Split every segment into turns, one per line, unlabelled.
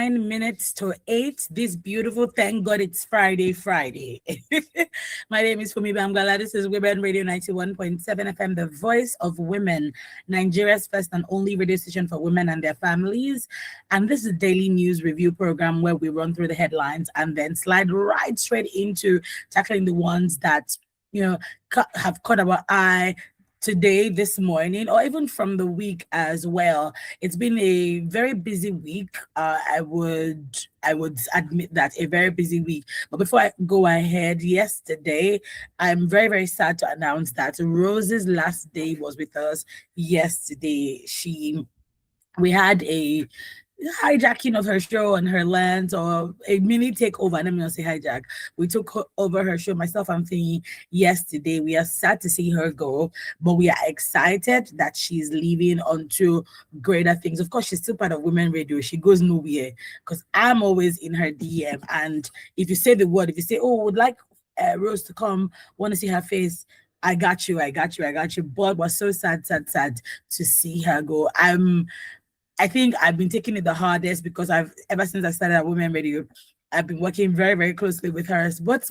9 minutes to 8. This beautiful, thank God it's Friday. My name is Fumi Bamgala. This is Women Radio 91.7 FM, the voice of women, Nigeria's first and only radio station for women and their families. And this is a daily news review program where we run through the headlines and then slide right straight into tackling the ones that, have caught our eye today, this morning, or even from the week as well. It's been a very busy week. I would admit that, a very busy week. But before I go ahead, yesterday, I'm very, very sad to announce that Rose's last day was with us yesterday. We had a hijacking of her show on her lands, or a mini takeover. Let me not say hijack. We took over her show, myself and Finny, yesterday. We are sad to see her go, but we are excited that she's leaving on to greater things. Of course, she's still part of Women Radio. She goes nowhere because I'm always in her DM. And if you say the word, if you say, oh, would like Rose to come, want to see her face, I got you. But was so sad to see her go. I think I've been taking it the hardest because ever since I started at Women Radio, I've been working very, very closely with her. But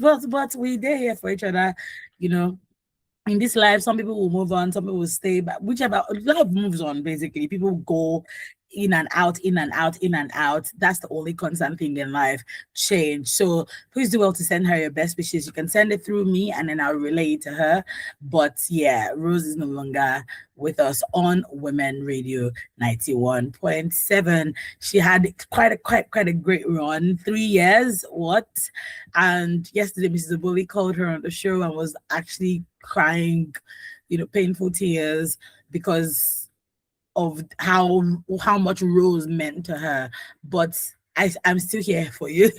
we're here for each other, In this life, some people will move on, some people will stay, but whichever, love moves on, basically. People go in and out. That's the only constant thing in life, change. So please do well to send her your best wishes. You can send it through me and then I'll relay it to her. But yeah, Rose is no longer with us on Women Radio 91.7. She had quite a great run, 3 years, and yesterday Mrs. Oboli called her on the show and was actually crying, painful tears because of how much Rose meant to her. But I'm still here for you.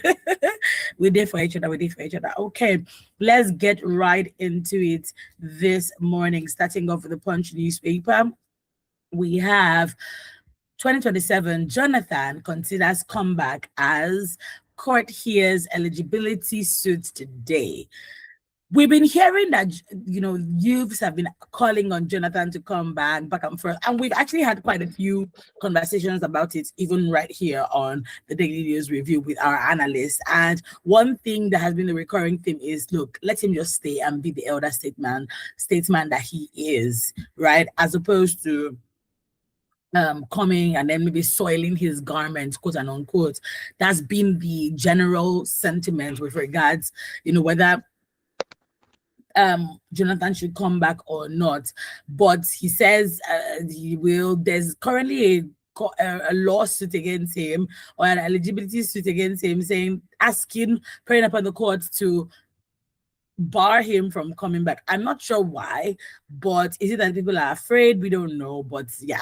We're there for each other. Okay, let's get right into it this morning. Starting off with the Punch newspaper, we have 2027, Jonathan considers comeback as court hears eligibility suit today. We've been hearing that, youths have been calling on Jonathan to come back and forth. And we've actually had quite a few conversations about it, even right here on the Daily News Review with our analysts. And one thing that has been a recurring theme is, look, let him just stay and be the elder statesman that he is, right? As opposed to coming and then maybe soiling his garments, quote and unquote. That's been the general sentiment with regards, whether Jonathan should come back or not. But he says he will. There's currently a lawsuit against him, or an eligibility suit against him, praying upon the court to bar him from coming back. I'm not sure why, but is it that people are afraid? We don't know, but yeah.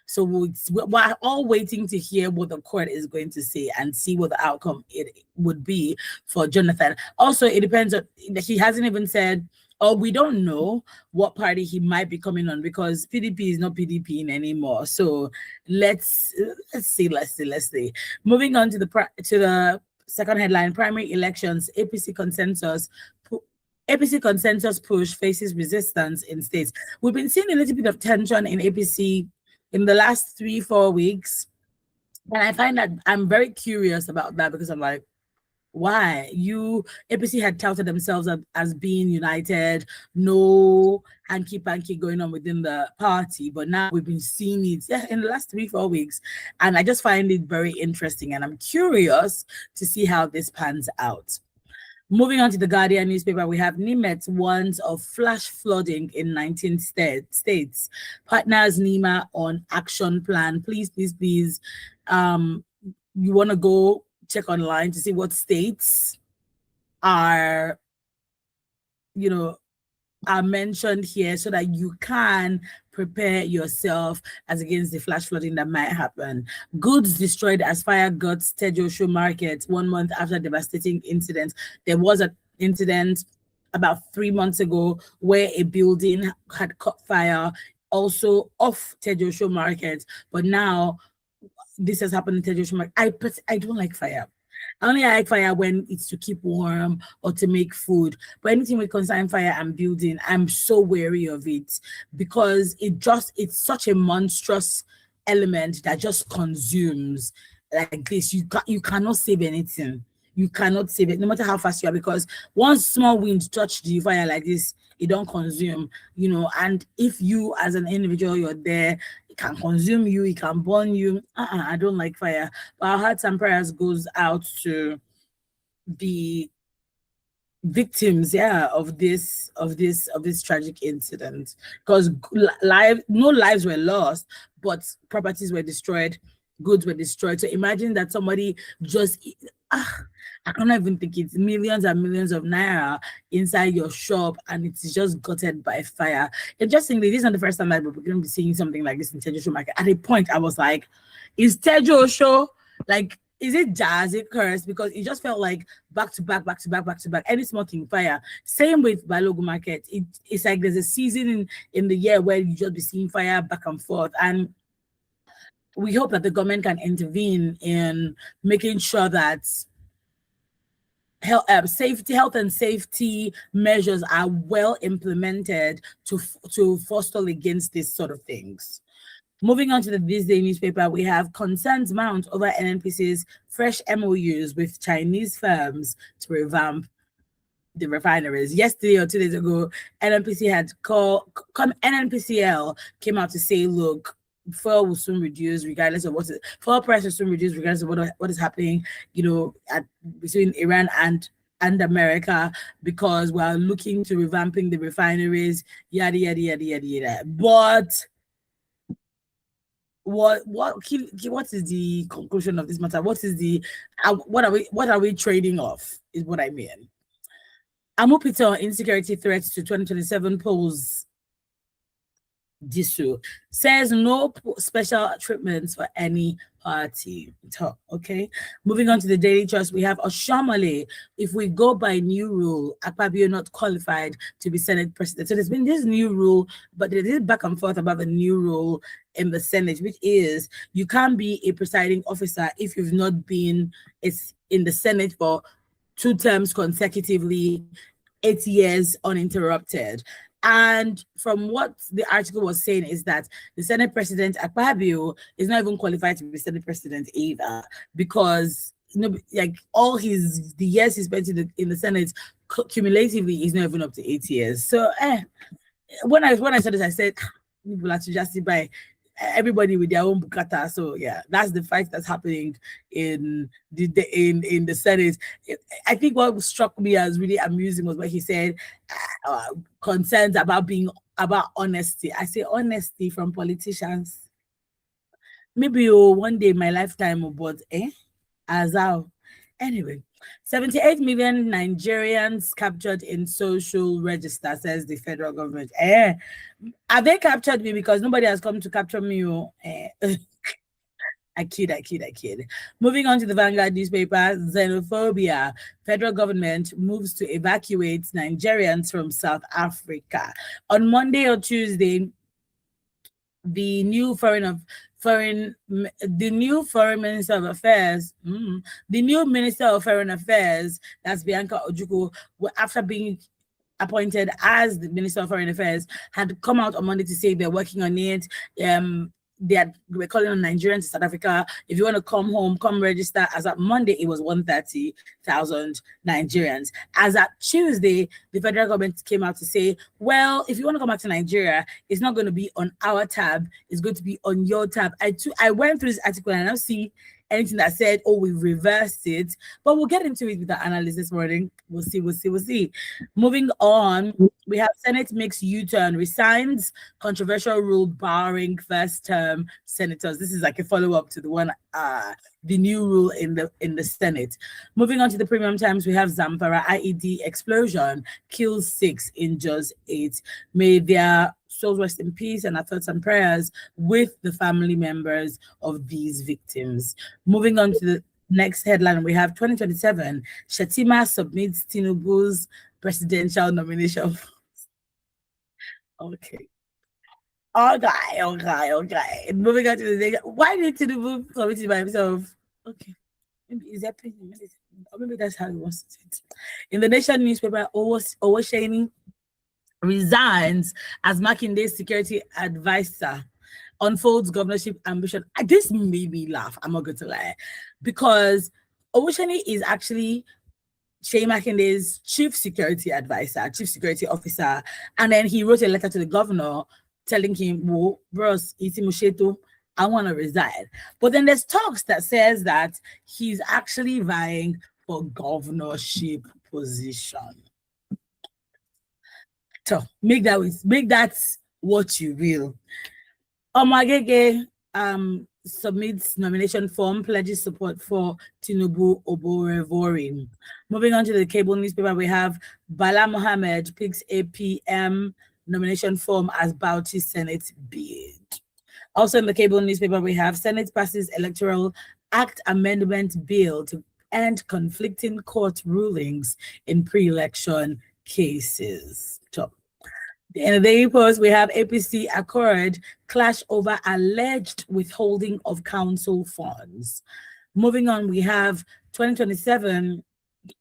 So we're all waiting to hear what the court is going to say and see what the outcome it would be for Jonathan. Also, it depends on, he hasn't even said, or we don't know what party he might be coming on, because PDP is not PDP anymore. So let's see. Moving on to the second headline: primary elections, APC consensus push faces resistance in states. We've been seeing a little bit of tension in APC in the last 3-4 weeks. And I find that I'm very curious about that, because I'm like, why? APC had touted themselves as being united, no hanky-panky going on within the party, but now we've been seeing it in the last 3-4 weeks, and I just find it very interesting, and I'm curious to see how this pans out. Moving on to the Guardian newspaper, we have Nimet warns of flash flooding in 19 states. Partners NEMA on action plan. Please, you want to go check online to see what states are mentioned here, so that you can prepare yourself as against the flash flooding that might happen. Goods destroyed as fire guts Tejo Market 1 month after devastating incident. There was an incident about 3 months ago where a building had caught fire, also off Tejo Market, but now this has happened in Tejo Market. I don't like fire. I only like fire when it's to keep warm or to make food. But anything with concern fire and building, I'm so wary of it, because it's such a monstrous element that just consumes. like this, you cannot save anything. You cannot save it, no matter how fast you are, because one small wind touch the fire like this, it don't consume, and if you as an individual, you're there, it can consume you, it can burn you. I don't like fire. But our hearts and prayers goes out to the victims, of this tragic incident, because no lives were lost, but properties were destroyed, goods were destroyed. So imagine that somebody just I cannot even think, it's millions and millions of naira inside your shop, and it's just gutted by fire. Interestingly, this is not the first time that we're going to be seeing something like this in Tejo market. At a point I was like, is Tejo show, like, is it jazz, it curse? Because it just felt like back to back, back to back, back to back. Any smoking fire. Same with Balogu Market. It's like there's a season in the year where you just be seeing fire back and forth. And we hope that the government can intervene in making sure that health and safety measures are well implemented to foster against these sort of things. Moving on to the This Day newspaper, we have concerns mount over NNPC's fresh MOUs with Chinese firms to revamp the refineries. Yesterday or 2 days ago, NNPCL came out to say, look, fuel will soon reduce regardless of fuel price will soon reduce regardless of what is happening, between Iran and America, because we're looking to revamping the refineries, yada yada yada yada yada. But what is the conclusion of this matter? What are we trading off, is what I mean. Amupito insecurity threats to 2027 polls. Disu says no special treatments for any party. Okay, moving on to the Daily Trust, we have Oshamale. If we go by new rule, Akpabio not qualified to be Senate president. So there's been this new rule, but there is back and forth about the new rule in the Senate, which is you can't be a presiding officer if you've not been in the Senate for 2 terms consecutively, 8 years uninterrupted. And from what the article was saying is that the Senate President Akpabio is not even qualified to be Senate President either, because like the years he spent in the Senate cumulatively is not even up to 8 years. So when I saw this, I said, people have to justify everybody with their own bukata. So yeah, that's the fight that's happening in the Senate. I think what struck me as really amusing was what he said, concerns about honesty. I say honesty from politicians. Maybe one day in my lifetime, but as how. Anyway, 78 million Nigerians captured in social register, says the federal government. Have they captured me? Because nobody has come to capture me. I kid. Moving on to the Vanguard newspaper, Xenophobia. Federal government moves to evacuate Nigerians from South Africa. On Monday or Tuesday, the new Minister of Affairs, the new Minister of Foreign Affairs, that's Bianca Ojukwu, after being appointed as the Minister of Foreign Affairs, had come out on Monday to say they're working on it. We're calling on Nigerians to South Africa. If you want to come home, come register. As at Monday, it was 130,000 Nigerians. As at Tuesday, the federal government came out to say, well, if you want to come back to Nigeria, it's not going to be on our tab. It's going to be on your tab. I went through this article and I don't see anything that said, oh, we've reversed it. But we'll get into it with the analyst this morning. We'll see. Moving on, we have Senate makes U-turn, resigns controversial rule barring first-term senators. This is like a follow-up to the one, the new rule in the Senate. Moving on to the Premium Times, we have Zamfara IED explosion kills 6, injures 8. May their souls rest in peace, and our thoughts and prayers with the family members of these victims. Moving on to the next headline, we have 2027, Shetima submits Tinubu's presidential nomination. Okay. Moving on to the next. Why did Tinubu submit it by himself? Okay. Maybe is that or maybe that's how he wants to do it. In the Nation newspaper, Owoseni resigns as Makinde's security advisor. unfolds governorship ambition. This made me laugh. I'm not going to lie, because Owusheni is actually Shea Makinde's chief security advisor, chief security officer, and then he wrote a letter to the governor telling him, "Whoa, bros, I want to resign." But then there's talks that says that he's actually vying for governorship position. So make that what you will. Omagege submits nomination form, pledges support for Tinubu Oborevori. Moving on to the cable newspaper, we have Bala Mohammed picks APM nomination form as Bauchi Senate bid. Also in the cable newspaper, we have Senate passes Electoral Act Amendment Bill to end conflicting court rulings in pre-election cases. So, in the Daily Post, we have APC Accord clash over alleged withholding of council funds. Moving on, we have 2027.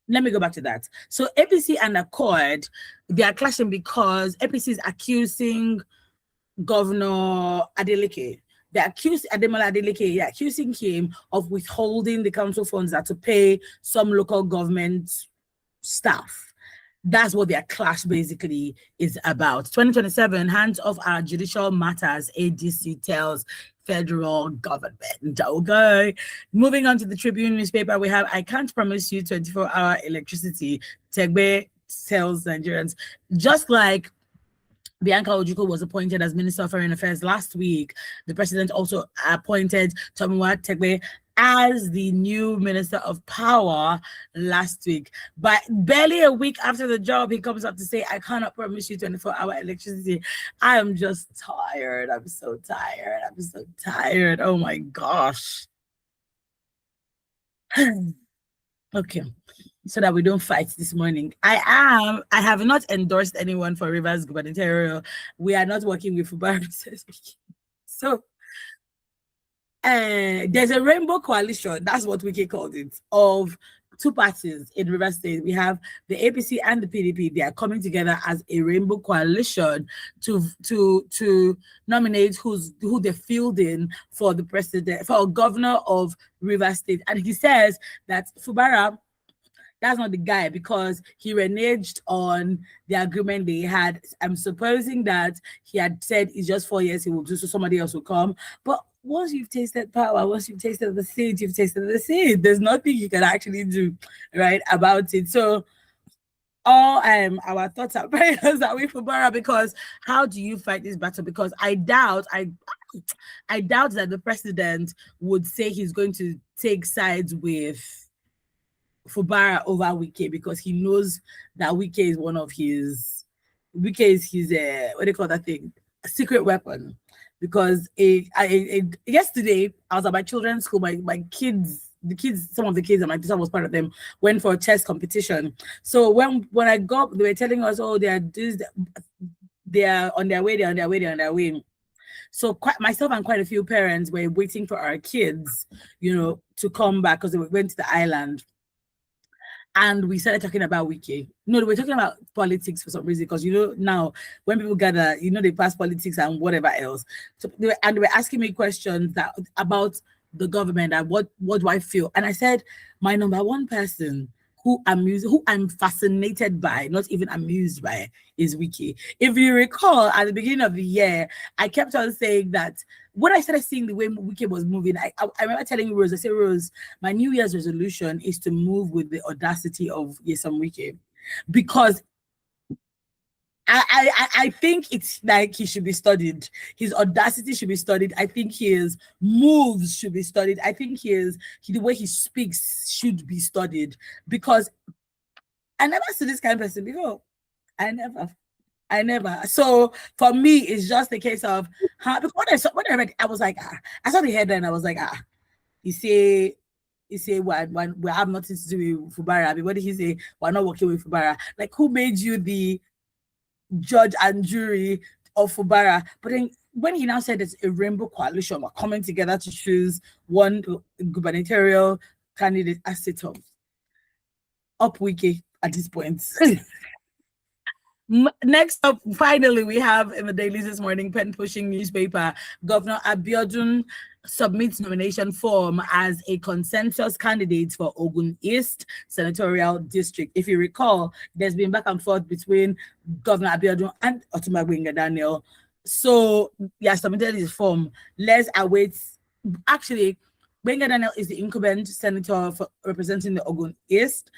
Let me go back to that. So APC and Accord, they are clashing because APC is accusing Governor Adeleke. They accused Ademola Adeleke, accusing him of withholding the council funds that to pay some local government staff. That's what their clash basically is about. 2027, hands off our judicial matters, ADC tells federal government. Okay. Moving on to the Tribune newspaper, we have, I can't promise you 24-hour electricity. Tegbe tells Nigerians. Just like Bianca Ojukwu was appointed as Minister of Foreign Affairs last week, the president also appointed Tomiwa Tegbe as the new Minister of Power last week. But barely a week after the job, he comes up to say, I cannot promise you 24-hour electricity. I am just tired. I'm so tired. I'm so tired. Oh my gosh. Okay. So that we don't fight this morning. I have not endorsed anyone for Rivers gubernatorial. We are not working with Fubara. So there's a rainbow coalition, that's what Wiki called it, of two parties in Rivers State. We have the APC and the PDP. They are coming together as a rainbow coalition to nominate who they're fielding for the president, for a governor of Rivers State. And he says that Fubara, that's not the guy, because he reneged on the agreement they had. I'm supposing that he had said it's just 4 years he will do, so somebody else will come. But once you've tasted power, once you've tasted the seed, you've tasted the seed. There's nothing you can actually do, right, about it. So all our thoughts and prayers are with Fubara, because how do you fight this battle? Because I doubt that the president would say he's going to take sides with Fubara over Wike, because he knows that Wike is one of his what do you call that thing? A secret weapon. Because yesterday I was at my children's school, my kids, some of the kids, and my sister was part of them, went for a chess competition. So when I got, they were telling us, oh, they are on their way. So myself and quite a few parents were waiting for our kids, to come back, because they went to the island. And we started talking about Wiki. No, we're talking about politics for some reason, because now when people gather, they pass politics and whatever else. So they were asking me questions about the government and what do I feel. And I said, my number one person who I'm fascinated by, not even amused by, is Wiki. If you recall, at the beginning of the year, I kept on saying that when I started seeing the way Wiki was moving, I remember telling Rose, I said, Rose, my New Year's resolution is to move with the audacity of Yesom Wiki, because I think it's like he should be studied. His audacity should be studied. I think his moves should be studied. I think the way he speaks should be studied, because I never saw this kind of person before. I never. So for me, it's just a case of because when I read, I was like, I saw the headline, I was like, you say we have nothing to do with Fubara. What did he say? We're not working with Fubara. Like, who made you the judge and jury of Fubara? But then when he now said it's a rainbow coalition, we're coming together to choose one gubernatorial candidate, I sit up Wiki at this point. Next up, finally, we have in the dailies this morning, pen pushing newspaper, Governor Abiodun submits nomination form as a consensus candidate for Ogun East Senatorial District. If you recall, there's been back and forth between Governor Abiodun and Otumagwenga Daniel. So, yeah, submitted his form. Let's await. Actually, Gbenga Daniel is the incumbent senator for representing the Ogun East.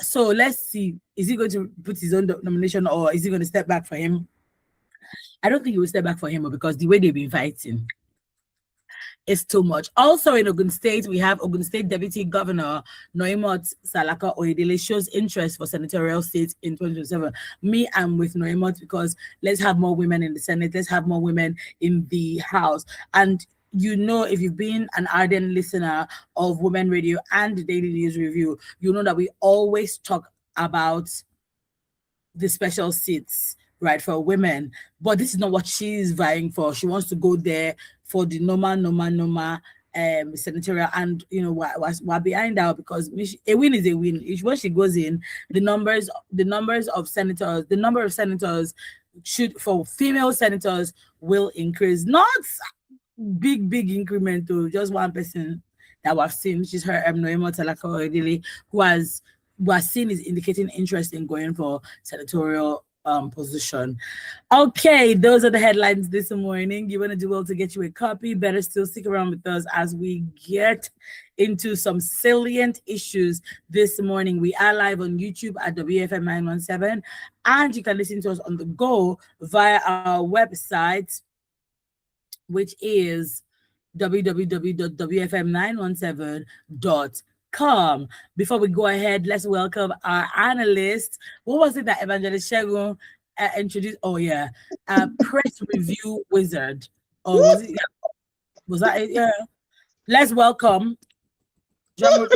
So let's see, is he going to put his own nomination or is he going to step back for him? I don't think he will step back for him because the way they've been fighting is too much. Also in Ogun State, we have Ogun State Deputy Governor Noimot Salaka Oyedele shows interest for senatorial seats in 2027. Me, I'm with Noimot because let's have more women in the Senate, let's have more women in the House. And you know, if you've been an ardent listener of Women Radio and the Daily News Review, you know that we always talk about the special seats, right, for women. But this is not what she's vying for. She wants to go there for the normal senatorial, and you know we're behind her because a win is a win. When she goes in, the number of senators should for female senators will increase. Not big increment to just one person that we've seen, which is her Noemo Talaka Oyedele, who was seen is indicating interest in going for senatorial position. Okay, those are the headlines this morning. You want to do well to get you a copy. Better still stick around with us as we get into some salient issues this morning. We are live on YouTube at WFM 917, and you can listen to us on the go via our website, which is www.wfm917.com. Before we go ahead, let's welcome our analyst. What was it that Evangelist Shegun introduced? Oh, yeah. Press review wizard. Oh, was it? Yeah. Was that it? Yeah. Let's welcome our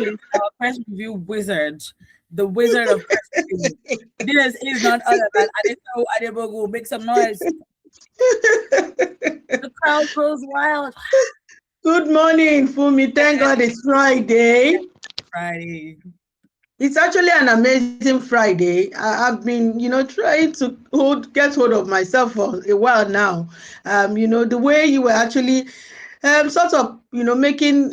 press review wizard. The wizard of press review. This is none other than Adeto Adebogu. Make some noise. The crowd goes wild.
Good morning, Fumi. Thank God it's Friday. It's actually an amazing Friday. I've been, trying to get hold of myself for a while now. The way you were actually sort of, making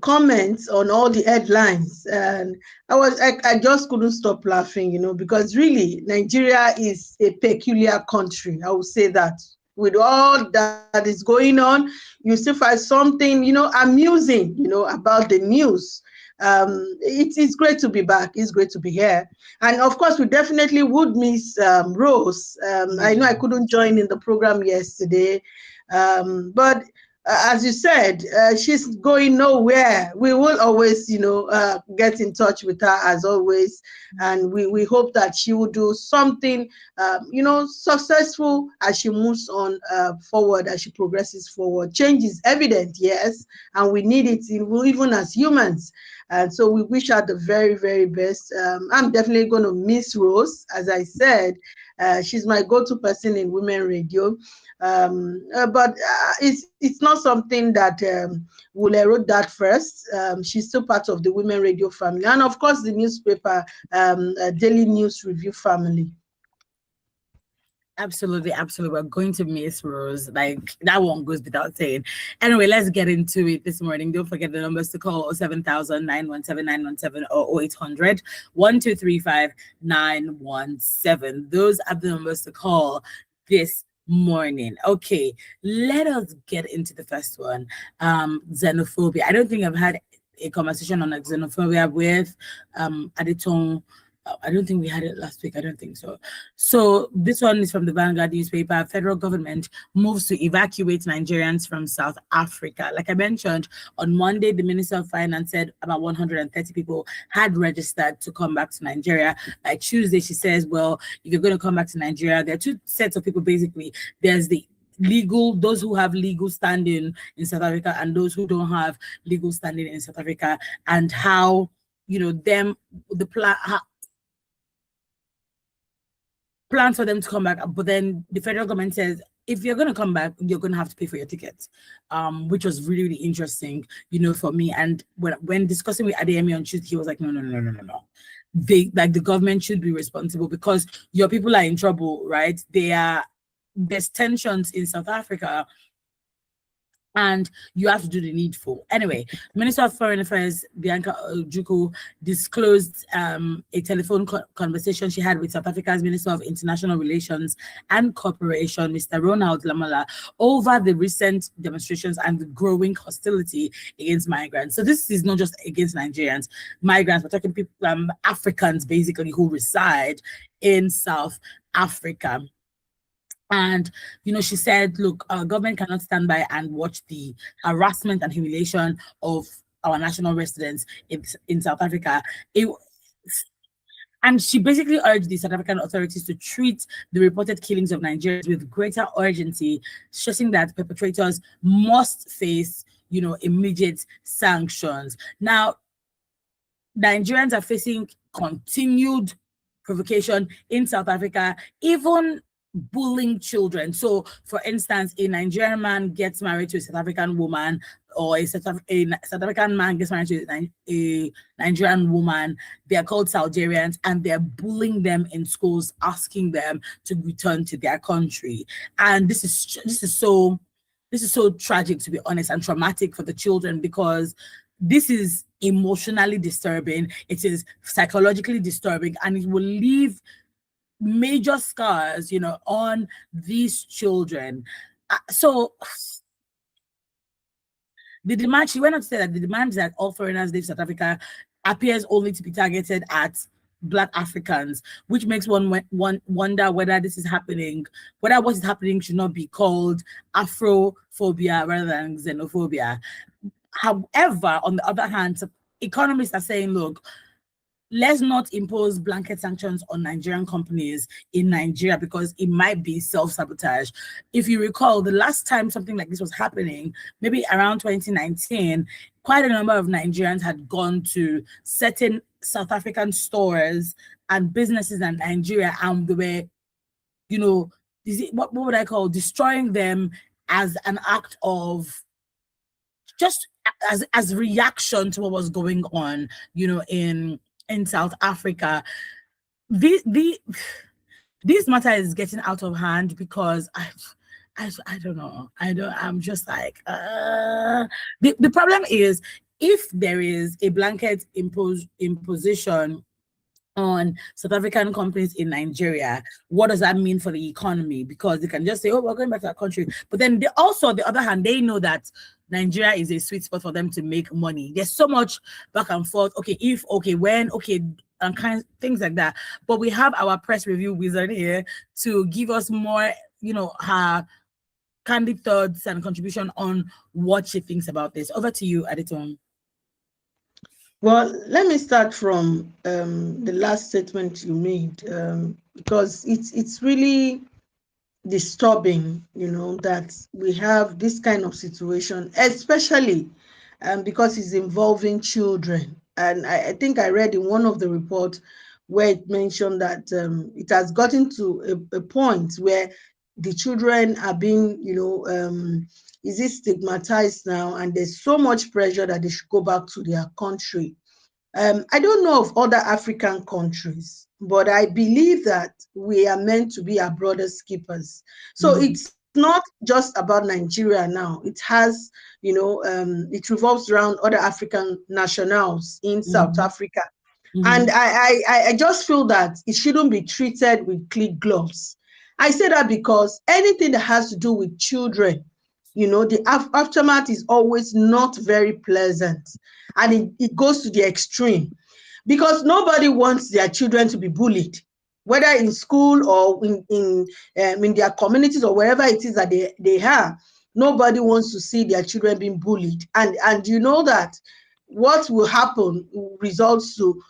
comments on all the headlines, and I just couldn't stop laughing, because really Nigeria is a peculiar country. I would say that. With all that is going on, you still find something, amusing, about the news. It's great to be back. It's great to be here. And of course, we definitely would miss Rose. I know I couldn't join in the program yesterday, but as you said, she's going nowhere. We will always, get in touch with her as always. And we hope that she will do something, successful as she moves on forward, as she progresses forward. Change is evident, yes, and we need it even as humans. And so we wish her the very, very best. I'm definitely going to miss Rose. As I said, she's my go-to person in Women Radio. But it's not something that will erode that first. She's still part of the Women Radio family, and of course the newspaper, Daily News Review family.
Absolutely. We're going to miss Rose. Like, that one goes without saying. Anyway, let's get into it this morning. Don't forget the numbers to call: 07000-917-917 or 0800-1235-917. Those are the numbers to call this morning. Okay, let us get into the first one. Xenophobia. I don't think I've had a conversation on xenophobia with Adeton. I don't think we had it last week. I don't think so. So this one is from the Vanguard newspaper. Federal government moves to evacuate Nigerians from South Africa. Like I mentioned, on Monday, the Minister of Finance said about 130 people had registered to come back to Nigeria. By Tuesday, she says, well, if you're going to come back to Nigeria, there are two sets of people, basically. There's the those who have legal standing in South Africa and those who don't have legal standing in South Africa, and how, plans for them to come back. But then the federal government says, if you're going to come back, you're going to have to pay for your tickets, which was really, really interesting, for me. And when discussing with Adeyemi on Tuesday, he was like, no. the government should be responsible because your people are in trouble, right? There's tensions in South Africa, and you have to do the needful. Anyway, Minister of Foreign Affairs Bianca Ojukwu disclosed a telephone conversation she had with South Africa's Minister of International Relations and Cooperation, Mr. Ronald Lamola, over the recent demonstrations and the growing hostility against migrants. So this is not just against Nigerians, migrants. We're talking people, Africans basically, who reside in South Africa. And, she said, look, our government cannot stand by and watch the harassment and humiliation of our national residents in South Africa. And she basically urged the South African authorities to treat the reported killings of Nigerians with greater urgency, stressing that perpetrators must face, immediate sanctions. Now, Nigerians are facing continued provocation in South Africa, even bullying children. So, for instance, a Nigerian man gets married to a South African woman, or a South African man gets married to a Nigerian woman. They are called Salgarians, and they're bullying them in schools, asking them to return to their country. And this is so tragic, to be honest, and traumatic for the children, because this is emotionally disturbing, it is psychologically disturbing, and it will leave major scars, on these children. So the demand, she went on to say that the demand that all foreigners leave South Africa appears only to be targeted at Black Africans, which makes one wonder whether this is happening, whether what is happening should not be called Afrophobia rather than xenophobia. However, on the other hand, economists are saying, look, let's not impose blanket sanctions on Nigerian companies in Nigeria because it might be self-sabotage. If you recall, the last time something like this was happening, maybe around 2019, quite a number of Nigerians had gone to certain South African stores and businesses in Nigeria, and they were, what would I call, destroying them as an act of just as reaction to what was going on, in South Africa. This matter is getting out of hand because I don't know. I'm just like, the problem is, if there is a blanket imposition on South African companies in Nigeria, what does that mean for the economy? Because they can just say, oh, we're going back to our country. But then on the other hand, they know that Nigeria is a sweet spot for them to make money. There's so much back and forth. And things like that. But we have our press review wizard here to give us more, her candid thoughts and contribution on what she thinks about this. Over to you, Aditon.
Well, let me start from the last statement you made, because it's really disturbing, that we have this kind of situation, especially because it's involving children. And I think I read in one of the reports where it mentioned that it has gotten to a point where the children are being, is it stigmatized now, and there's so much pressure that they should go back to their country. I don't know of other African countries, but I believe that we are meant to be our brother's keepers. So it's not just about Nigeria now. It has, it revolves around other African nationals in South Africa. And I just feel that it shouldn't be treated with kid gloves. I say that because anything that has to do with children, the aftermath is always not very pleasant, and it goes to the extreme, because nobody wants their children to be bullied, whether in school or in their communities or wherever it is that they are. Nobody wants to see their children being bullied, and you know that what will happen results to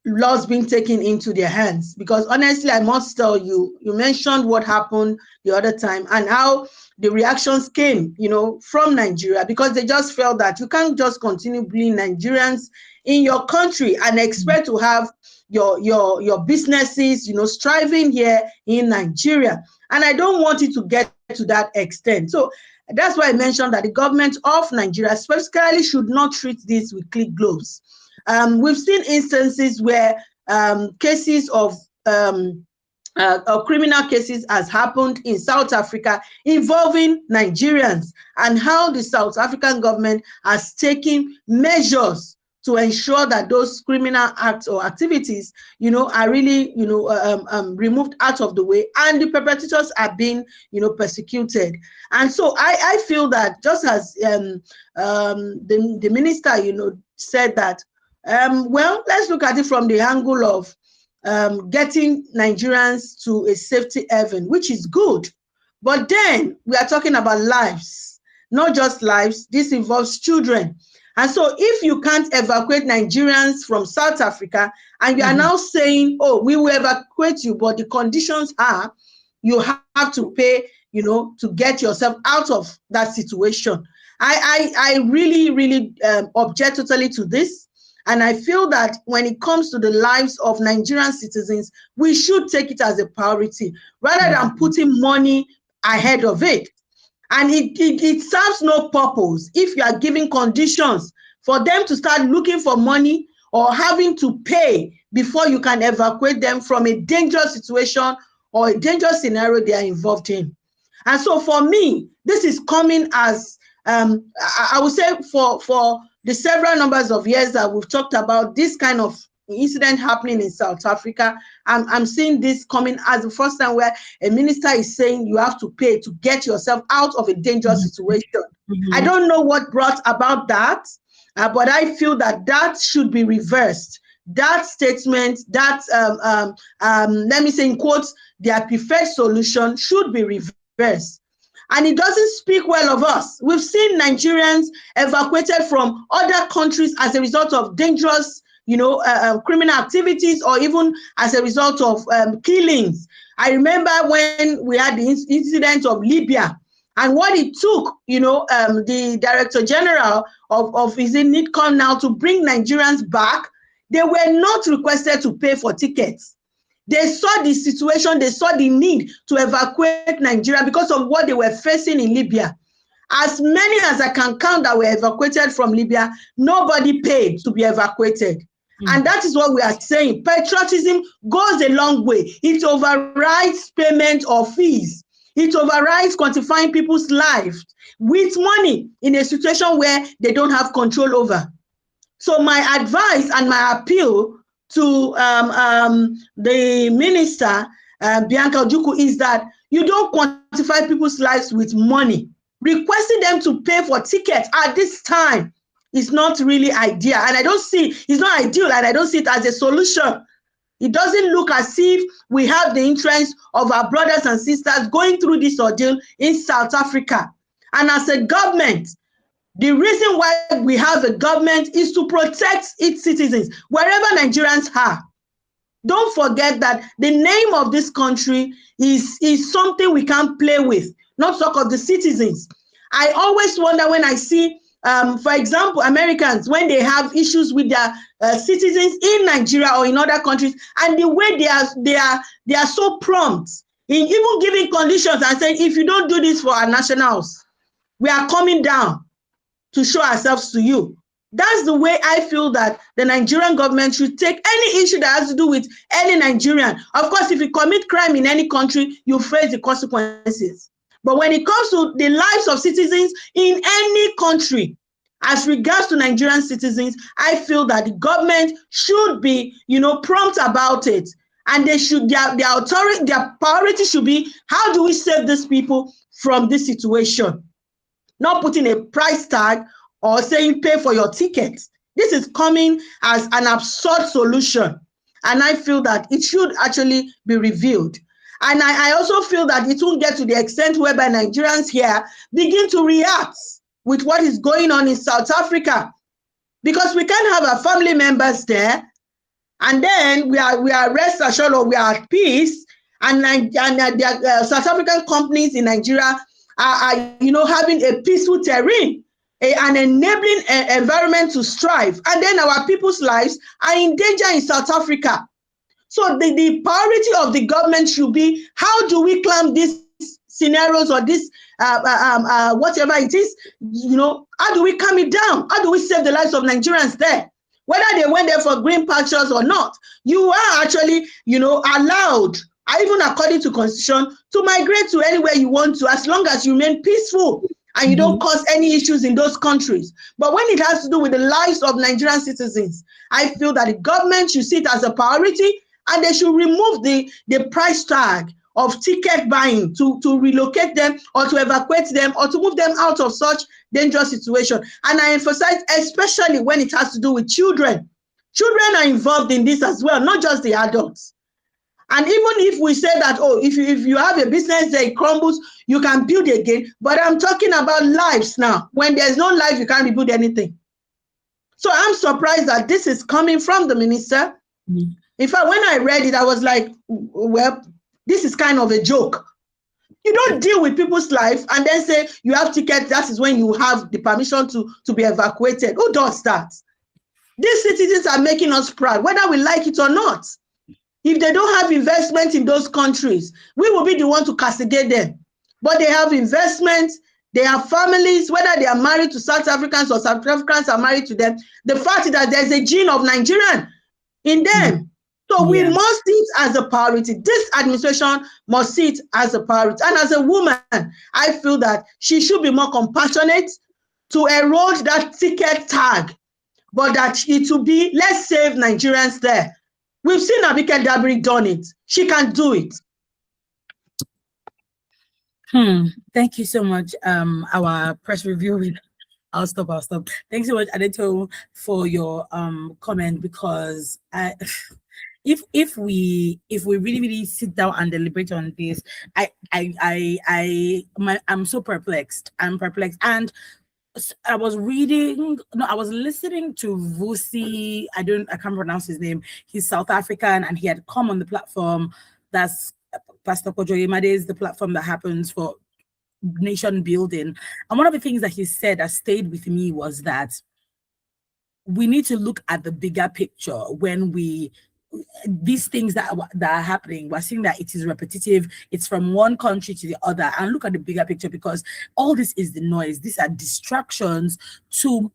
laws being taken into their hands. Because honestly, I must tell you, you mentioned what happened the other time and how the reactions came, from Nigeria, because they just felt that you can't just continue bullying Nigerians in your country and expect to have your businesses, striving here in Nigeria. And I don't want it to get to that extent. So that's why I mentioned that the government of Nigeria specifically should not treat this with kid gloves. We've seen instances where cases of criminal cases has happened in South Africa involving Nigerians, and how the South African government has taken measures to ensure that those criminal acts or activities, are really, removed out of the way, and the perpetrators are being, persecuted. And so I feel that, just as the minister, said that, well, let's look at it from the angle of getting Nigerians to a safety haven, which is good. But then we are talking about lives, not just lives. This involves children. And so if you can't evacuate Nigerians from South Africa, and you are now saying, oh, we will evacuate you, but the conditions are you have to pay, to get yourself out of that situation. I really, really object totally to this. And I feel that when it comes to the lives of Nigerian citizens, we should take it as a priority rather than putting money ahead of it. And it serves no purpose if you are giving conditions for them to start looking for money or having to pay before you can evacuate them from a dangerous situation or a dangerous scenario they are involved in. And so for me, this is coming as, I would say for the several numbers of years that we've talked about this kind of incident happening in South Africa, I'm seeing this coming as the first time where a minister is saying you have to pay to get yourself out of a dangerous situation. I don't know what brought about that, but I feel that that should be reversed. That statement, that, let me say in quotes, their preferred solution should be reversed. And it doesn't speak well of us. We've seen Nigerians evacuated from other countries as a result of dangerous, criminal activities, or even as a result of killings. I remember when we had the incident of Libya, and what it took, the Director General of NIDCON now to bring Nigerians back, they were not requested to pay for tickets. They saw the situation, they saw the need to evacuate Nigeria because of what they were facing in Libya. As many as I can count that were evacuated from Libya, nobody paid to be evacuated. And that is what we are saying. Patriotism goes a long way. It overrides payment of fees. It overrides quantifying people's lives with money in a situation where they don't have control over. So my advice and my appeal to the minister, Bianca Ojukwu, is that you don't quantify people's lives with money. Requesting them to pay for tickets at this time is not really ideal. And I don't see, it's not ideal, and I don't see it as a solution. It doesn't look as if we have the interest of our brothers and sisters going through this ordeal in South Africa. And as a government, the reason why we have a government is to protect its citizens, wherever Nigerians are. Don't forget that the name of this country is something we can't play with, not talk of the citizens. I always wonder when I see, for example, Americans, when they have issues with their citizens in Nigeria or in other countries, and the way they are so prompt in even giving conditions and saying, if you don't do this for our nationals, we are coming down to show ourselves to you. That's the way I feel that the Nigerian government should take any issue that has to do with any Nigerian. Of course, if you commit crime in any country, you face the consequences. But when it comes to the lives of citizens in any country, as regards to Nigerian citizens, I feel that the government should be, prompt about it. And they should, their priority should be, how do we save these people from this situation? Not putting a price tag or saying pay for your ticket. This is coming as an absurd solution. And I feel that it should actually be reviewed. And I also feel that it won't get to the extent whereby Nigerians here begin to react with what is going on in South Africa. Because we can't have our family members there, and then we are rest assured, or we are at peace, and South African companies in Nigeria are having a peaceful terrain, an enabling environment to strive, and then our people's lives are in danger in South Africa. So the priority of the government should be, how do we clamp these scenarios or this whatever it is, how do we calm it down? How do we save the lives of Nigerians there? whether they went there for green pastures or not. You are actually, allowed, even according to constitution, to migrate to anywhere you want to, as long as you remain peaceful and you don't cause any issues in those countries. But when it has to do with the lives of Nigerian citizens, I feel that the government should see it as a priority, and they should remove the price tag of ticket buying to relocate them or to evacuate them or to move them out of such dangerous situation. And I emphasize, especially when it has to do with children. Children are involved in this as well, not just the adults. And even if we say that, if you have a business that crumbles, you can build again. But I'm talking about lives now. When there's no life, you can't rebuild anything. So I'm surprised that this is coming from the minister. In fact, when I read it, I was like, well, this is kind of a joke. You don't deal with people's life and then say you have tickets. That is when you have the permission to be evacuated. Who does that? These citizens are making us proud, whether we like it or not. If they don't have investment in those countries, we will be the one to castigate them. But they have investment, they have families, whether they are married to South Africans or South Africans are married to them. The fact is that there's a gene of Nigerian in them. So we must see it as a priority. This administration must see it as a priority. And as a woman, I feel that she should be more compassionate to erode that ticket tag, but that it will be, let's save Nigerians there. We've seen Abike Dabiri done it. She can do it.
Thank you so much. Our press review. I'll stop. Thanks so much, Adeto, for your comment, because if we really sit down and deliberate on this, I'm so perplexed. I'm perplexed. And I was listening to Vusi. I can't pronounce his name. He's South African, and he had come on the platform. That's Pastor Kojo Yemade's, the platform that happens for nation building. And one of the things that he said that stayed with me was that we need to look at the bigger picture when these things that are happening. We're seeing that it is repetitive. It's from one country to the other, and look at the bigger picture, because all this is the noise. These are distractions to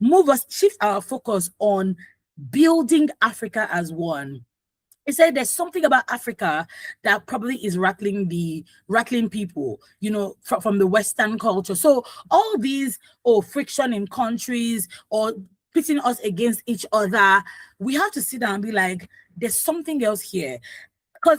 move us, shift our focus on building Africa as one. He said there's something about Africa that probably is rattling people, from the Western culture. So all these friction in countries or pitting us against each other, we have to sit down and be like, there's something else here. Because,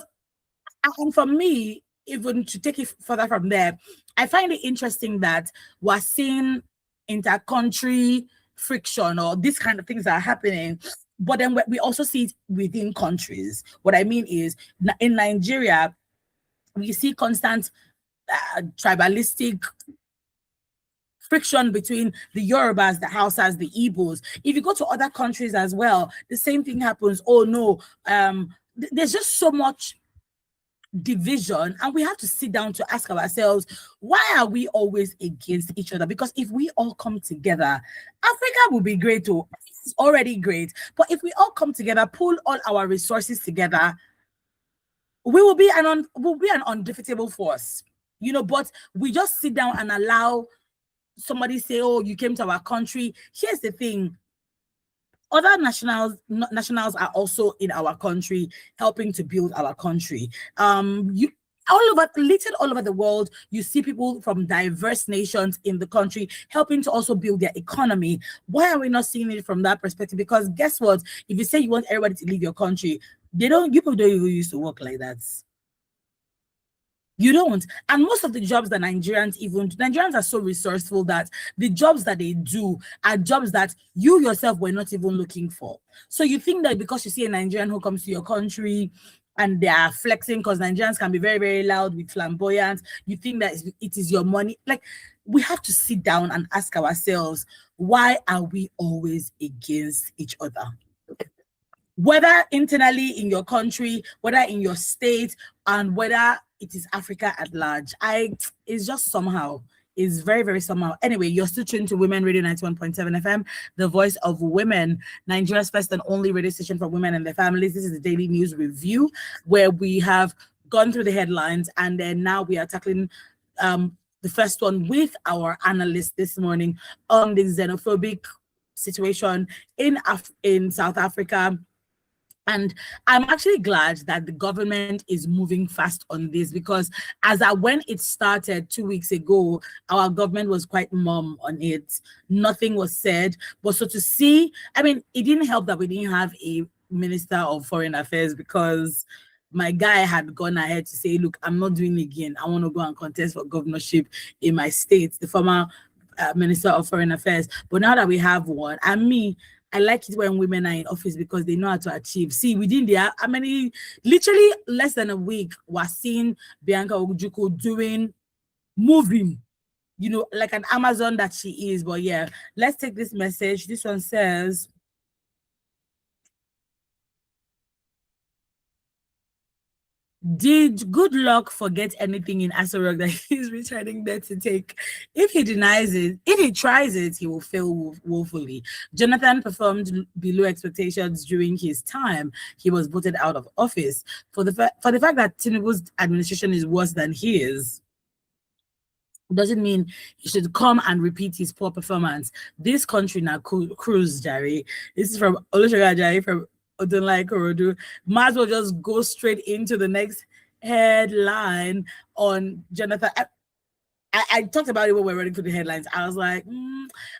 and for me, even to take it further from there, I find it interesting that we're seeing inter-country friction or these kind of things that are happening, but then we also see it within countries. What I mean is, in Nigeria, we see constant tribalistic friction between the Yorubas, the Hausas, the Igbos. If you go to other countries as well, the same thing happens. Oh no, there's just so much division, and we have to sit down to ask ourselves, why are we always against each other? Because if we all come together, Africa will be great too. It's already great, but if we all come together, pull all our resources together, we will be an undefeatable force, but we just sit down and allow somebody say, oh, you came to our country. Here's the thing. Other nationals are also in our country, helping to build our country. Littered all over the world, you see people from diverse nations in the country helping to also build their economy. Why are we not seeing it from that perspective? Because guess what? If you say you want everybody to leave your country, people don't even used to work like that. You don't. And most of the jobs that Nigerians are so resourceful that the jobs that they do are jobs that you yourself were not even looking for. So you think that because you see a Nigerian who comes to your country and they are flexing, because Nigerians can be very, very loud with flamboyance, you think that it is your money. Like, we have to sit down and ask ourselves, why are we always against each other? Whether internally in your country, whether in your state, and whether it is Africa at large. It's just somehow, it's very, very somehow. Anyway, you're still tuned to Women Radio 91.7 FM, the voice of women, Nigeria's first and only radio station for women and their families. This is the Daily News Review, where we have gone through the headlines, and then now we are tackling the first one with our analyst this morning on the xenophobic situation in South Africa. And I'm actually glad that the government is moving fast on this, because when it started 2 weeks ago, our government was quite mum on it. Nothing was said. But so to see, I mean, it didn't help that we didn't have a Minister of Foreign Affairs, because my guy had gone ahead to say, look, I'm not doing it again. I want to go and contest for governorship in my state, the former Minister of Foreign Affairs. But now that we have one, and me, I like it when women are in office because they know how to achieve. See, within the, I mean, literally less than a week, we're seeing Bianca Ojukwu moving, you know, like an Amazon that she is. But yeah, let's take this message. This one says, did Good Luck forget anything in Aso Rock that he's returning there to take? If he denies it, if he tries it, he will fail woefully. Jonathan performed below expectations during his time. He was voted out of office for the fact that Tinubu's administration is worse than his. Doesn't mean he should come and repeat his poor performance. This country now cruise, Jerry. This is from Olusegun Ajayi from Odunlai Korodu. Might as well just go straight into the next headline on Jonathan. I talked about it when we were running through the headlines. I was like,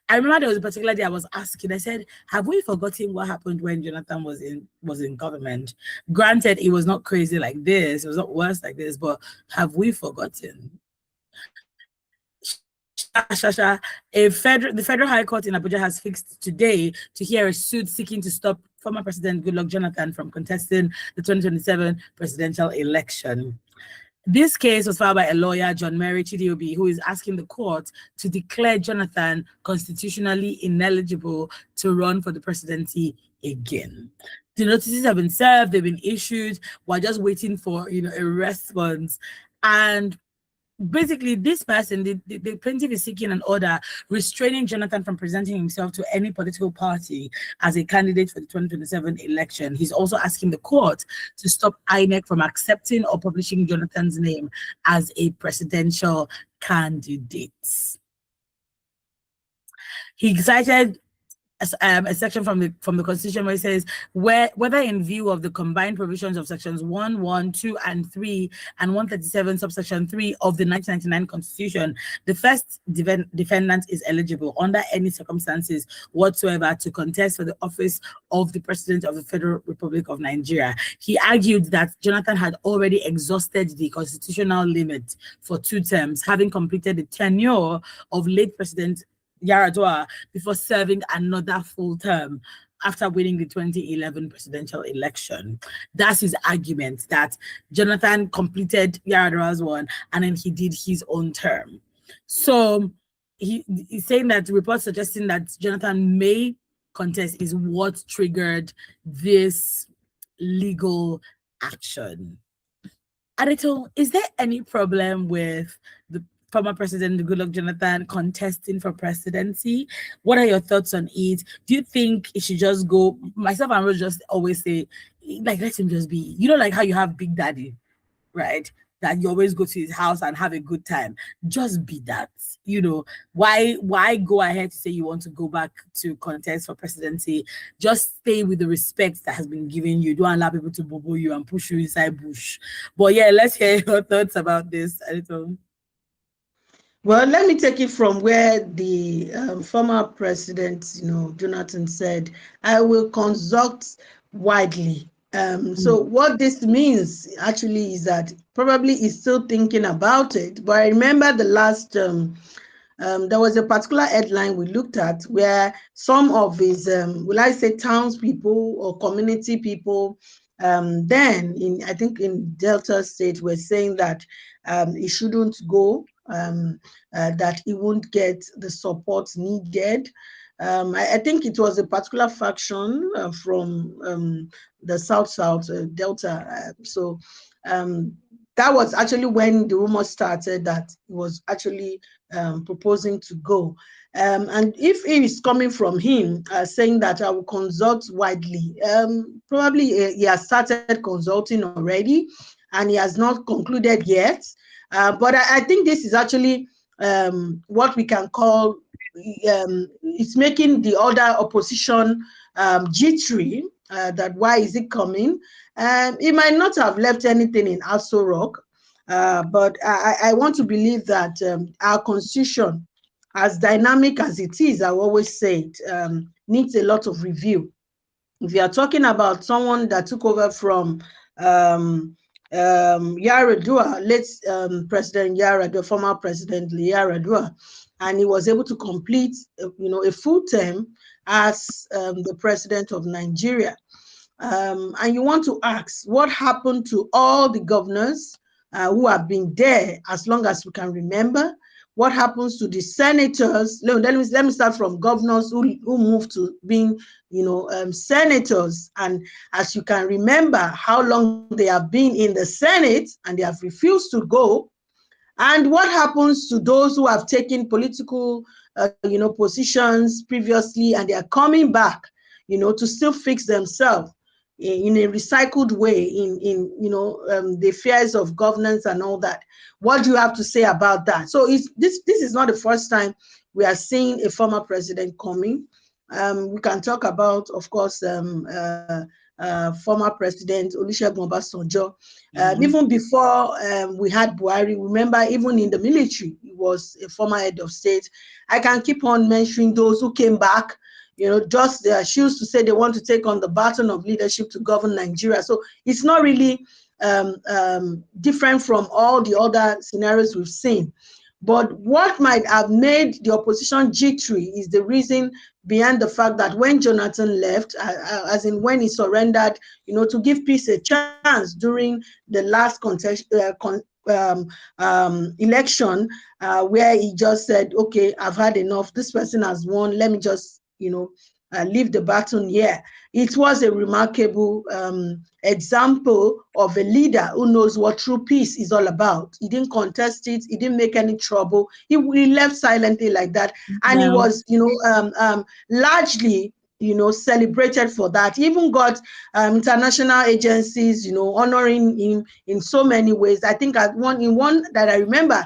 I remember there was a particular day I was asking. I said, have we forgotten what happened when Jonathan was in government? Granted, it was not crazy like this. It was not worse like this, but have we forgotten? The Federal High Court in Abuja has fixed today to hear a suit seeking to stop former President Goodluck Jonathan from contesting the 2027 presidential election. This case was filed by a lawyer, John Mary Chidiobi, who is asking the court to declare Jonathan constitutionally ineligible to run for the presidency again. The notices have been served, they've been issued. We're just waiting for a response. And basically, this person, the plaintiff is seeking an order restraining Jonathan from presenting himself to any political party as a candidate for the 2027 election. He's also asking the court to stop INEC from accepting or publishing Jonathan's name as a presidential candidate. He cited a section from the Constitution where it says, whether in view of the combined provisions of sections 1, 1, 2, and 3, and 137 subsection 3 of the 1999 Constitution, the first defendant is eligible under any circumstances whatsoever to contest for the office of the President of the Federal Republic of Nigeria. He argued that Jonathan had already exhausted the constitutional limit for 2 terms, having completed the tenure of late President Yaradua before serving another full term after winning the 2011 presidential election. That's his argument, that Jonathan completed Yaradua's one and then he did his own term. So he's saying that reports suggesting that Jonathan may contest is what triggered this legal action. Adeto, is there any problem with the former President Goodluck Jonathan contesting for presidency? What are your thoughts on it? Do you think it should just go? Myself and Rose just always say, like, let him just be. You know, like how you have Big Daddy, right? That you always go to his house and have a good time. Just be that. You know, why go ahead to say you want to go back to contest for presidency? Just stay with the respect that has been given you. Don't allow people to bobo you and push you inside bush. But yeah, let's hear your thoughts about this, Adeto.
Well, let me take it from where the former president, Jonathan said, I will consult widely. So what this means actually is that probably he's still thinking about it. But I remember the last, there was a particular headline we looked at where some of his, will I say townspeople or community people, then I think in Delta State were saying that he shouldn't go. That he won't get the support needed. I think it was a particular faction from the South Delta. So that was actually when the rumor started that he was actually proposing to go. And if it is coming from him saying that I will consult widely, probably he has started consulting already and he has not concluded yet. But I think this is actually what we can call it's making the other opposition jittery that why is it coming? It might not have left anything in Aso Rock, but I want to believe that our constitution, as dynamic as it is, I always say it, needs a lot of review. If you are talking about someone that took over from Yaradua, late President Yaradua, former President Yaradua, and he was able to complete, a full term as the president of Nigeria. And you want to ask, what happened to all the governors who have been there as long as we can remember? What happens to the senators? Let me start from governors who moved to being, senators. And as you can remember, how long they have been in the Senate and they have refused to go. And what happens to those who have taken political, positions previously and they are coming back, to still fix themselves in a recycled way in the fears of governance and all that. What do you have to say about that? So this is not the first time we are seeing a former president coming. We can talk about, of course, former president Olusegun Obasanjo. Even before we had Buhari, remember, even in the military, he was a former head of state. I can keep on mentioning those who came back, just their shoes to say they want to take on the baton of leadership to govern Nigeria. So it's not really different from all the other scenarios we've seen. But what might have made the opposition jittery is the reason behind the fact that when Jonathan left, as in when he surrendered, to give peace a chance during the last election, where he just said, okay, I've had enough. This person has won. Let me just, leave the baton here. It was a remarkable example of a leader who knows what true peace is all about. He didn't contest it. He didn't make any trouble. He left silently like that. And he was, largely, celebrated for that. He even got international agencies, honoring him in so many ways. I think in one that I remember,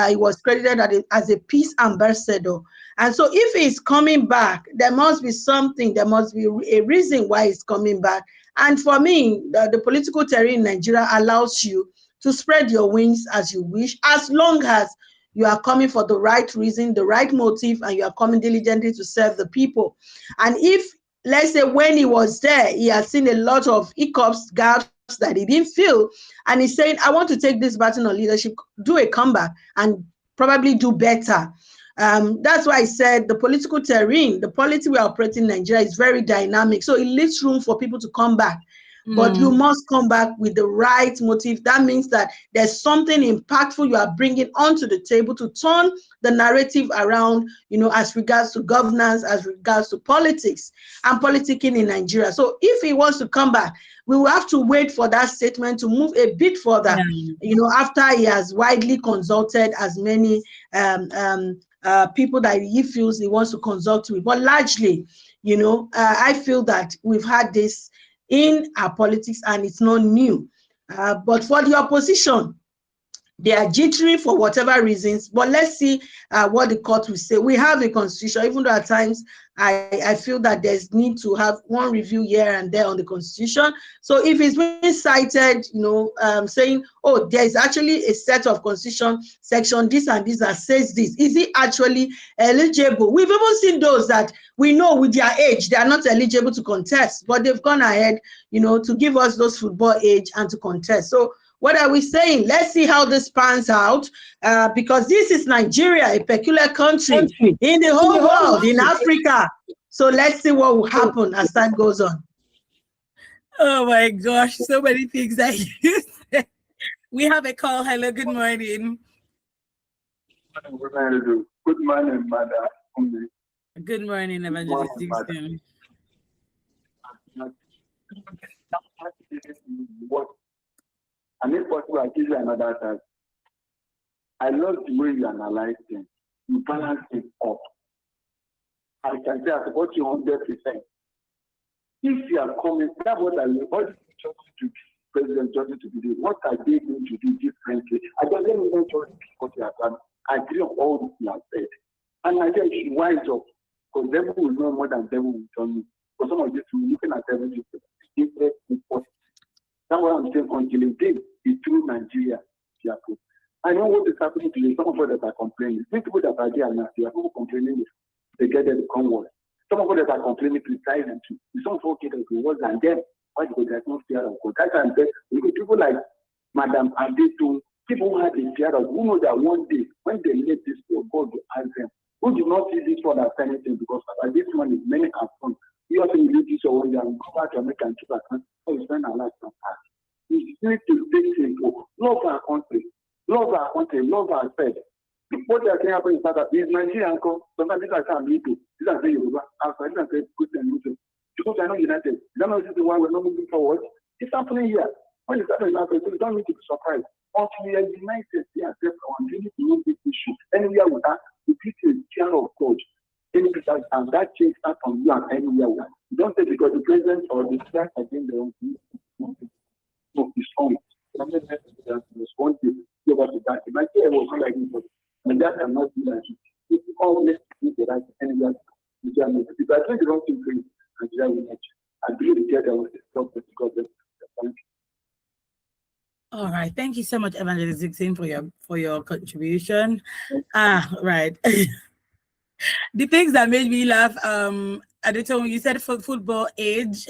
he was credited as a peace ambassador. And so if he's coming back, there must be something, there must be a reason why he's coming back. And for me, the political terrain in Nigeria allows you to spread your wings as you wish, as long as you are coming for the right reason, the right motive, and you are coming diligently to serve the people. And if, let's say, when he was there, he has seen a lot of hiccups, gaps that he didn't feel, and he's saying, I want to take this baton on leadership, do a comeback, and probably do better. That's why I said the political terrain, the polity we are operating in Nigeria is very dynamic. So it leaves room for people to come back. But you must come back with the right motive. That means that there's something impactful you are bringing onto the table to turn the narrative around, as regards to governance, as regards to politics and politicking in Nigeria. So if he wants to come back, we will have to wait for that statement to move a bit further, after he has widely consulted as many people that he feels he wants to consult with. But largely, I feel that we've had this in our politics and it's not new. But for the opposition, they are jittery for whatever reasons, but let's see what the court will say. We have a constitution, even though at times I feel that there's need to have one review here and there on the constitution. So if it's been cited, saying, oh, there's actually a set of constitution section, this and this that says this, is it actually eligible? We've even seen those that we know with their age, they are not eligible to contest, but they've gone ahead, to give us those football age and to contest. So what are we saying? Let's see how this pans out, because this is Nigeria, a peculiar country in the whole world, in Africa. So let's see what will happen as time goes on.
Oh my gosh, so many things that you said. We have a call. Hello, good morning.
Good morning, Madam.
Good morning, Evangelist Dixon.
And if possible, I'll give you another time. I love the way you analyze things. You balance it up. I can say I support you 100%. If you are coming, that's what I want to be President Johnson to be doing. What are they going to do differently? I don't let me know just because you have done. I agree on all that you have said. And Nigeria should wise up, because devil will know more than devil will tell me. For some of this, we're looking at everything. That's what I'm saying. Until again, it's through Nigeria. I know what is happening today. Some of us that are complaining. These people that are there now, they are people complaining. They get there to come worse. Some of us that are complaining precisely. Some of us get it worse than them. Why? Because there's no fear of God. That's why I'm saying, people like Madam Adetu, people who had a fear of, who know that one day when they let this go, God will ask them, who did not see this one as anything, because at this one is many have fun. We also need this one day and go back to America and keep our country. So we spend our life on that. We need to stay simple. Love our country. Love our country. Love ourselves. What they are saying happening in South Africa is Nigerian. Sometimes these are saying Igbo. These are saying Yoruba. These are saying Christian Muslim. Because they are not united. They don't know this is why we're not moving forward. It's happening here. When it's happening in Africa, we don't need to be surprised. Until we are united, we are separate. We need to move this issue. Anywhere we are, we need to fear of God. And that change starts from you and anywhere we are. Don't say because the president or the staff against their own people. No, it's wrong. There's one thing. Go back to that. It might say it was not like this, but that cannot be like it. It's always the right anywhere. If I think the wrong thing for you, Nigeria will not. I believe the there was a stop with God.
All right. Thank you so much, Evangelist Dixon, for your contribution. Right. The things that made me laugh, at the time you said for football age.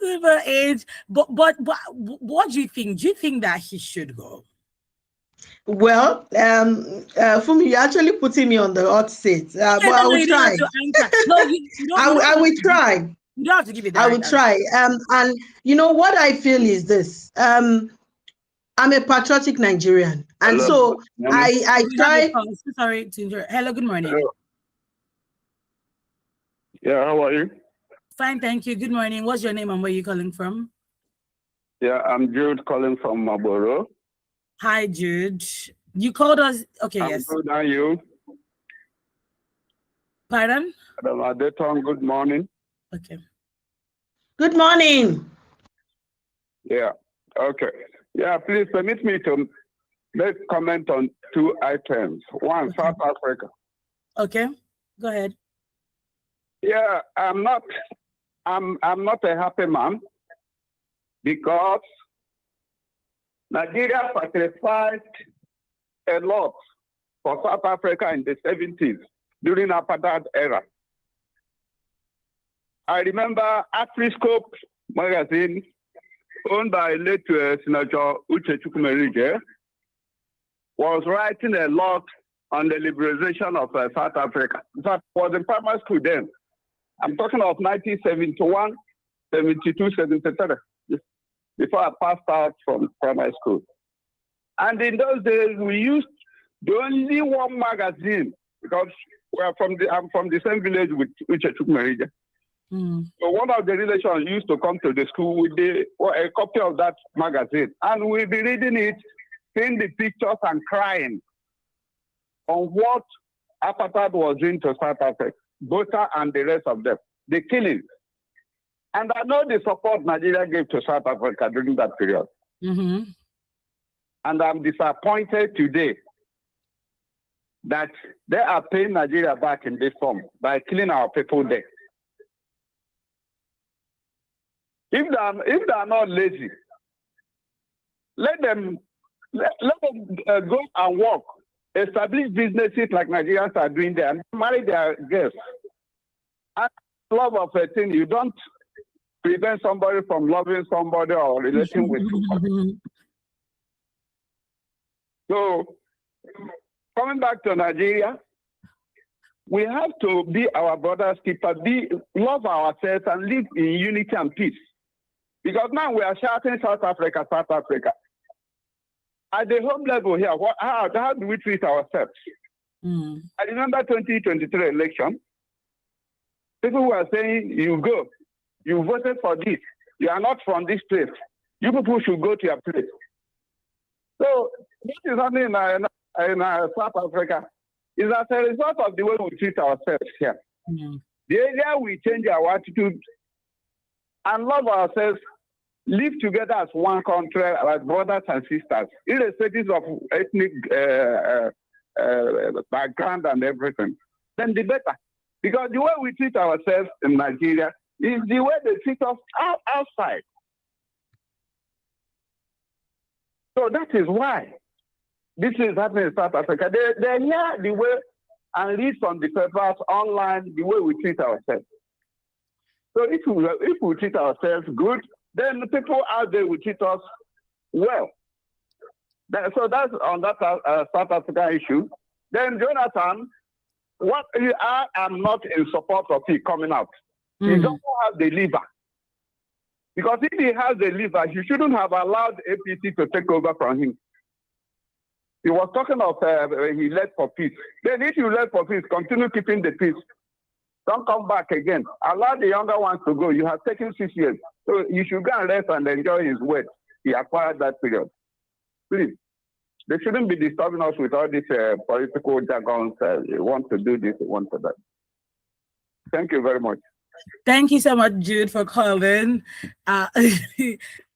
Football age. But what do you think? Do you think that he should go?
Well, Fumi, you're actually putting me on the hot seat. But I will try. I will try.
You don't have to give it that.
I will try. And you know what I feel is this. I'm a patriotic Nigerian. And
Hello.
so I try.
Sorry to interrupt. Hello, good morning.
Hello. Yeah, how are you?
Fine, thank you. Good morning. What's your name and where are you calling from?
Yeah, I'm Jude calling from Maboro.
Hi, Jude. You called us. Okay, yes.
Good, and you?
Pardon?
Madam Adeton, good morning.
Okay.
Good morning.
Yeah, okay. Yeah, please permit me to make comment on two items. One, okay. South Africa.
Okay, go ahead.
Yeah, I'm not a happy man because Nigeria sacrificed a lot for South Africa in the 70s during the apartheid era. I remember Afriscope magazine, owned by late Senator Uche Chukwumerije, was writing a lot on the liberalization of South Africa. That was in primary school then. I'm talking of 1971, 72, 73, before I passed out from primary school. And in those days, we used the only one magazine, because I'm from the same village with Uche Chukwumerije. So one of the relations used to come to the school with a copy of that magazine, and we'll be reading it, seeing the pictures and crying on what apartheid was doing to South Africa, Botha and the rest of them, the killing. And I know the support Nigeria gave to South Africa during that period.
Mm-hmm.
And I'm disappointed today that they are paying Nigeria back in this form by killing our people there. If they are not lazy, let them go and work, establish businesses like Nigerians are doing there, and marry their guests. And love of a thing, you don't prevent somebody from loving somebody or relating with somebody. So, coming back to Nigeria, we have to be our brother's keeper, love ourselves, and live in unity and peace. Because now we are shouting South Africa, South Africa. At the home level here, how do we treat ourselves? I remember 2023 election. People were saying, you voted for this. You are not from this place. You people should go to your place. So what is happening in South Africa is as a result of the way we treat ourselves here. The area we change our attitude and love ourselves, live together as one country, as brothers and sisters, irrespective of ethnic background and everything, then the better. Because the way we treat ourselves in Nigeria is the way they treat us outside. So that is why this is happening in South Africa. They hear the way and read from the papers online the way we treat ourselves. So if we treat ourselves good, then the people out there will treat us well. So that's on that South Africa issue. Then Jonathan, I am not in support of he coming out. He doesn't have the liver. Because if he has the liver, he shouldn't have allowed APC to take over from him. He was talking of he led for peace. Then if you led for peace, continue keeping the peace. Don't come back again. Allow the younger ones to go. You have taken 6 years. So you should go and rest and enjoy his wealth. He acquired that period. Please. They shouldn't be disturbing us with all these political jargons. You want to do this, you want to that. Thank you very much.
Thank you so much, Jude, for calling.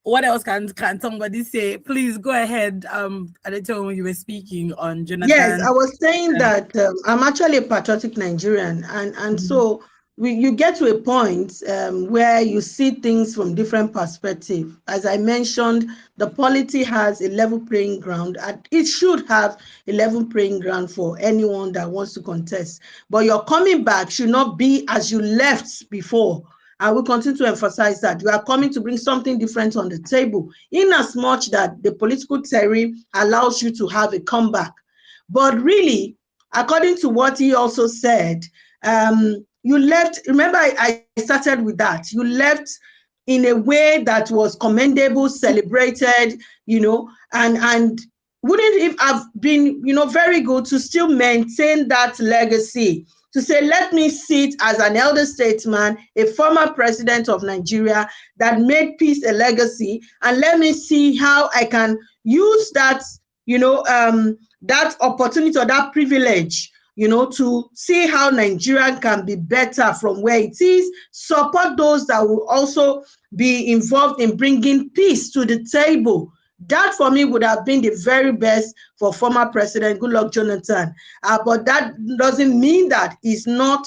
What else can somebody say? Please go ahead. At the time when you were speaking on Jonathan.
Yes, I was saying that I'm actually a patriotic Nigerian, and so you get to a point where you see things from different perspectives. As I mentioned, the polity has a level playing ground, and it should have a level playing ground for anyone that wants to contest. But your coming back should not be as you left before. I will continue to emphasize that you are coming to bring something different on the table, in as much that the political terrain allows you to have a comeback. But really, according to what he also said, you left, remember I started with that, you left in a way that was commendable, celebrated, and wouldn't it have been, very good to still maintain that legacy? To say, let me sit as an elder statesman, a former president of Nigeria that made peace a legacy, and let me see how I can use that, that opportunity or that privilege, to see how Nigeria can be better from where it is, support those that will also be involved in bringing peace to the table. That for me would have been the very best for former President Goodluck Jonathan. But that doesn't mean that he's not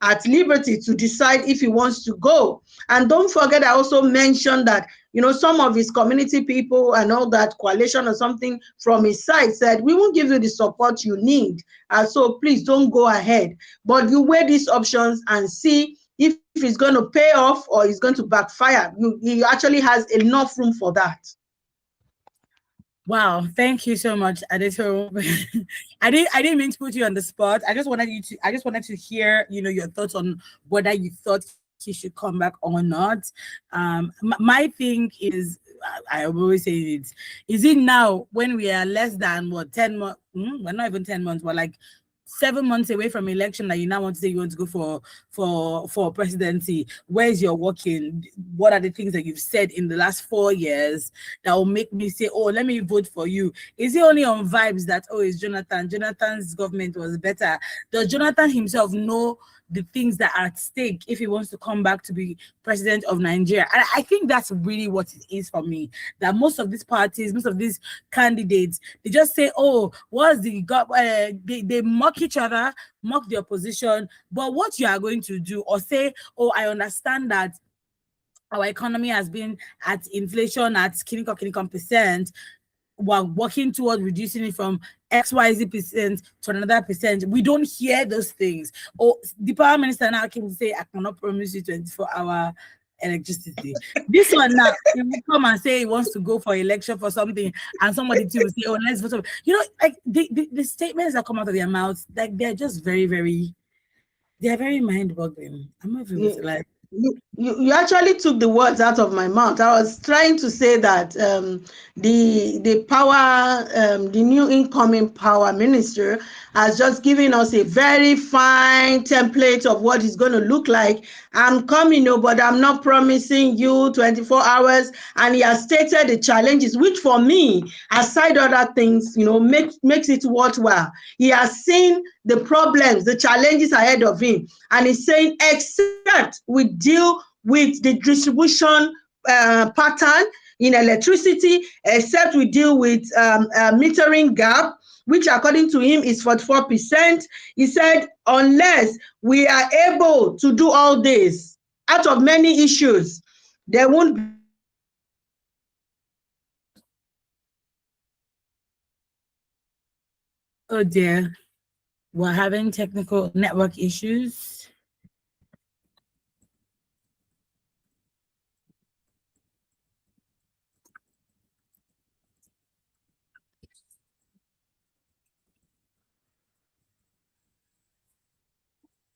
at liberty to decide if he wants to go. And don't forget, I also mentioned that, some of his community people and all that coalition or something from his side said, we won't give you the support you need. So please don't go ahead. But you weigh these options and see if it's going to pay off or it's going to backfire. He actually has enough room for that.
Wow, thank you so much, Adeto. I didn't mean to put you on the spot. I just wanted to hear, your thoughts on whether you thought he should come back or not. My thing is, I always say it. Is it now when we are less than 10 months? We're not even 10 months. We're like 7 months away from election that you now want to say you want to go for presidency. Where's your working? What are the things that you've said in the last 4 years that will make me say, oh, let me vote for you? Is it only on vibes that, oh, it's Jonathan? Jonathan's government was better. Does Jonathan himself know the things that are at stake if he wants to come back to be president of Nigeria? And I think that's really what it is for me, that most of these parties, most of these candidates, they just say, oh, what's the they mock each other, mock the opposition, but what you are going to do, or say, oh, I understand that our economy has been at inflation at kinikon percent, we're working towards reducing it from XYZ% to another percent. We don't hear those things. Or the power minister now came to say, I cannot promise you 24-hour electricity. This one now, he will come and say he wants to go for election for something, and somebody too will say, oh, let's vote. Like the statements that come out of their mouths, like they're just very, very, they're very mind-boggling. I'm not even like.
You actually took the words out of my mouth. I was trying to say that the power, the new incoming power minister has just given us a very fine template of what it's going to look like. I'm coming, but I'm not promising you 24 hours. And he has stated the challenges, which for me, aside other things, makes it worthwhile. He has seen the problems, the challenges ahead of him. And he's saying, except we deal with the distribution pattern in electricity, except we deal with metering gap, which according to him is 44%. He said, unless we are able to do all this, out of many issues, there won't be.
Oh dear, we're having technical network issues.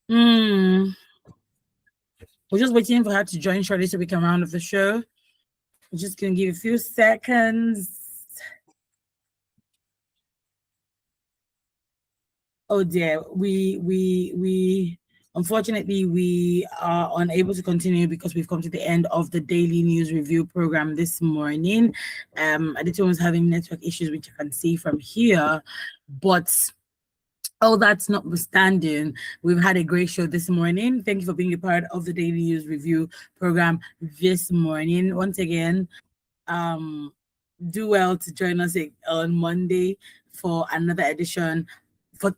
We're just waiting for her to join shortly so we can round up the show. I'm just gonna give a few seconds. Oh dear, we unfortunately we are unable to continue because we've come to the end of the daily news review program this morning. Aditya was having network issues, which I can see from here, but all that's notwithstanding, we've had a great show this morning. Thank you for being a part of the daily news review program this morning. Once again, do well to join us on Monday for another edition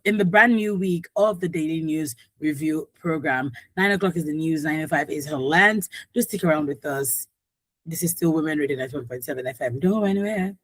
in the brand new week of the Daily News Review program. 9 o'clock is the news, 9:05 is her land. Just stick around with us. This is still Women Radio 91.7 FM. Don't go anywhere.